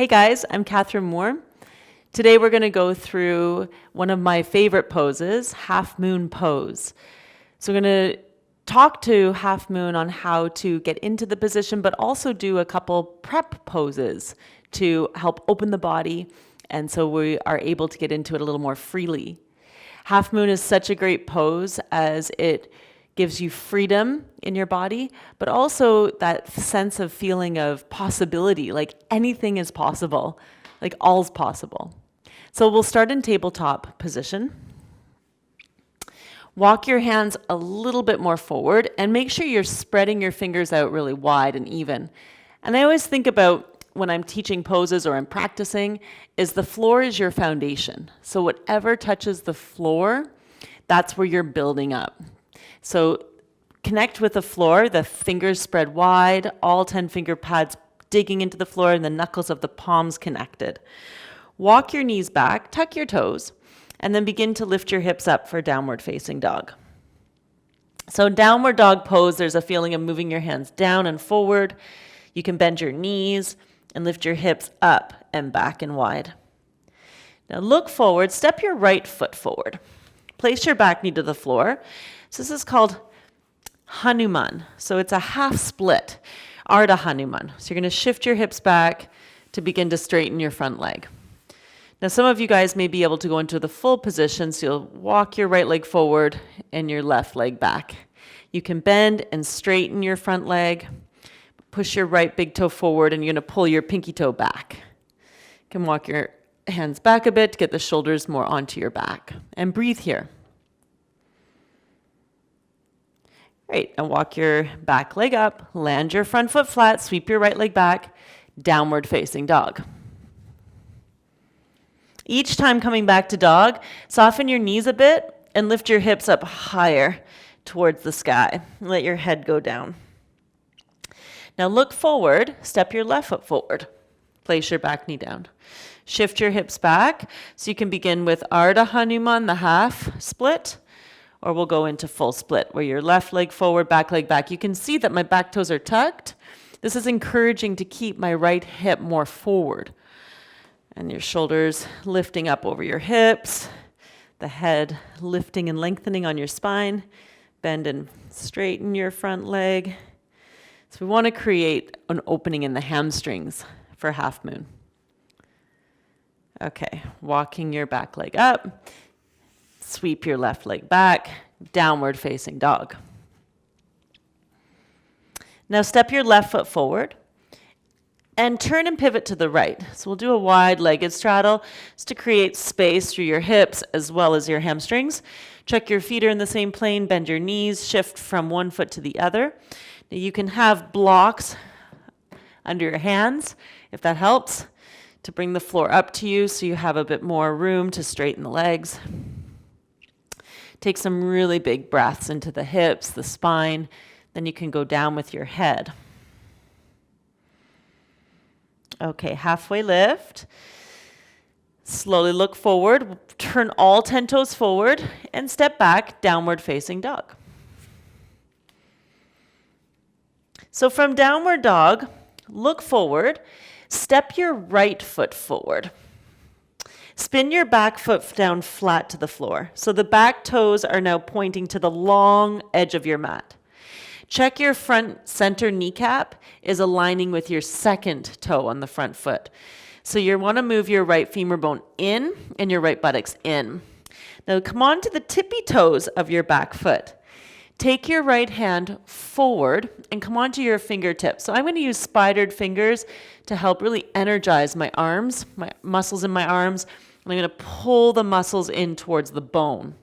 Hey guys, I'm Katherine Moore. Today we're going to go through one of my favorite poses, half moon pose. So we're going to talk to half moon on how to get into the position, but also do a couple prep poses to help open the body, and so we are able to get into it a little more freely. Half moon is such a great pose as it gives you freedom in your body, but also that sense of feeling of possibility, like anything is possible, like all's possible. So we'll start in tabletop position. Walk your hands a little bit more forward and make sure you're spreading your fingers out really wide and even. And I always think about when I'm teaching poses or I'm practicing is the floor is your foundation. So whatever touches the floor, that's where you're building up. So connect with the floor, the fingers spread wide, all 10 finger pads digging into the floor and the knuckles of the palms connected. Walk your knees back, tuck your toes, and then begin to lift your hips up for downward facing dog. So downward dog pose, there's a feeling of moving your hands down and forward. You can bend your knees and lift your hips up and back and wide. Now look forward, step your right foot forward. Place your back knee to the floor. So this is called Hanuman. So it's a half split, Ardha Hanuman. So you're going to shift your hips back to begin to straighten your front leg. Now some of you guys may be able to go into the full position, so you'll walk your right leg forward and your left leg back. You can bend and straighten your front leg, push your right big toe forward, and you're going to pull your pinky toe back. You can walk your hands back a bit to get the shoulders more onto your back. And breathe here. Great, and walk your back leg up, land your front foot flat, sweep your right leg back, downward facing dog. Each time coming back to dog, soften your knees a bit and lift your hips up higher towards the sky. Let your head go down. Now look forward, step your left foot forward. Place your back knee down. Shift your hips back so you can begin with Ardha Hanuman, the half split, or we'll go into full split where your left leg forward, back leg back. You can see that my back toes are tucked. This is encouraging to keep my right hip more forward. And your shoulders lifting up over your hips, the head lifting and lengthening on your spine. Bend and straighten your front leg. So we want to create an opening in the hamstrings for half moon. Okay, walking your back leg up. Sweep your left leg back, downward facing dog. Now step your left foot forward and turn and pivot to the right. So we'll do a wide-legged straddle just to create space through your hips as well as your hamstrings. Check your feet are in the same plane, bend your knees, shift from one foot to the other. Now you can have blocks under your hands, if that helps, to bring the floor up to you so you have a bit more room to straighten the legs. Take some really big breaths into the hips, the spine, then you can go down with your head. Okay, halfway lift. Slowly look forward, turn all 10 toes forward, and step back, downward facing dog. So from downward dog, look forward, step your right foot forward. Spin your back foot down flat to the floor. So the back toes are now pointing to the long edge of your mat. Check your front center kneecap is aligning with your second toe on the front foot. So you want to move your right femur bone in and your right buttocks in. Now come on to the tippy toes of your back foot. Take your right hand forward and come onto your fingertips. So I'm going to use spidered fingers to help really energize my arms, my muscles in my arms. And I'm going to pull the muscles in towards the bone.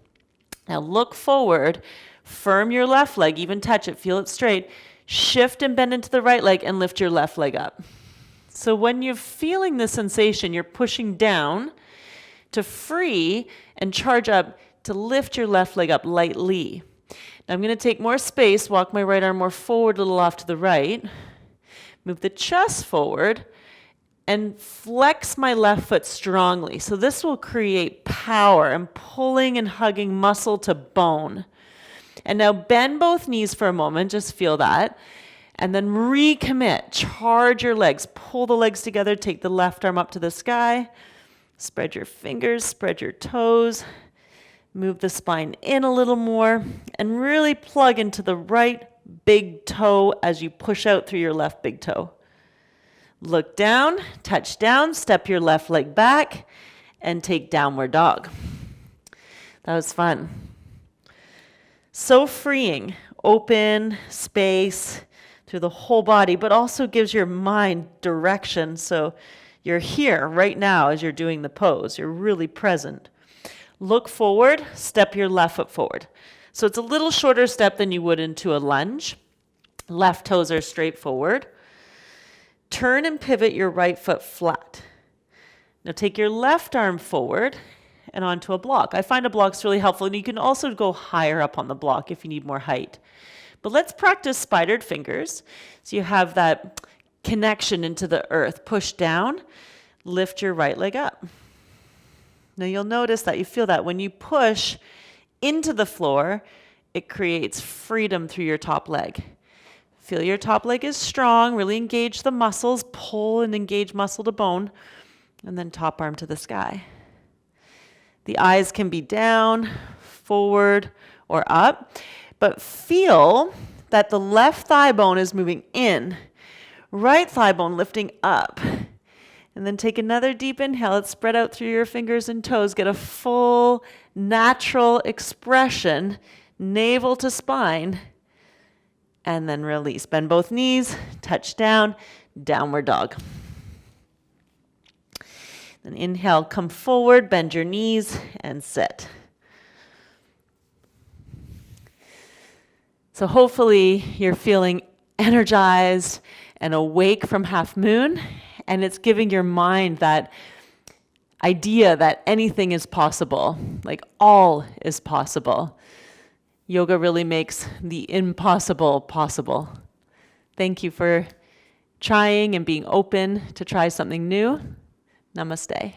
Now look forward, firm your left leg, even touch it, feel it straight. Shift and bend into the right leg and lift your left leg up. So when you're feeling the sensation, you're pushing down to free and charge up to lift your left leg up lightly. Now I'm going to take more space, walk my right arm more forward, a little off to the right. Move the chest forward and flex my left foot strongly. So this will create power. I'm pulling and hugging muscle to bone. And now bend both knees for a moment, just feel that. And then recommit. Charge your legs. Pull the legs together. Take the left arm up to the sky. Spread your fingers. Spread your toes. Move the spine in a little more. And really plug into the right big toe as you push out through your left big toe. Look down. Touch down. Step your left leg back. And take downward dog. That was fun. So freeing. Open space through the whole body, but also gives your mind direction. So you're here right now as you're doing the pose. You're really present. Look forward, step your left foot forward. So it's a little shorter step than you would into a lunge. Left toes are straight forward. Turn and pivot your right foot flat. Now take your left arm forward and onto a block. I find a block's really helpful, and you can also go higher up on the block if you need more height. But let's practice spidered fingers. So you have that connection into the earth. Push down, lift your right leg up. Now you'll notice that you feel that when you push into the floor, it creates freedom through your top leg. Feel your top leg is strong, really engage the muscles, pull and engage muscle to bone, and then top arm to the sky. The eyes can be down, forward, or up. But feel that the left thigh bone is moving in, right thigh bone lifting up. And then take another deep inhale. Let's spread out through your fingers and toes. Get a full, natural expression, navel to spine. And then release. Bend both knees, touch down, downward dog. Then inhale, come forward, bend your knees, and sit. So hopefully you're feeling energized and awake from half moon, and it's giving your mind that idea that anything is possible, like all is possible. Yoga really makes the impossible possible. Thank you for trying and being open to try something new. Namaste.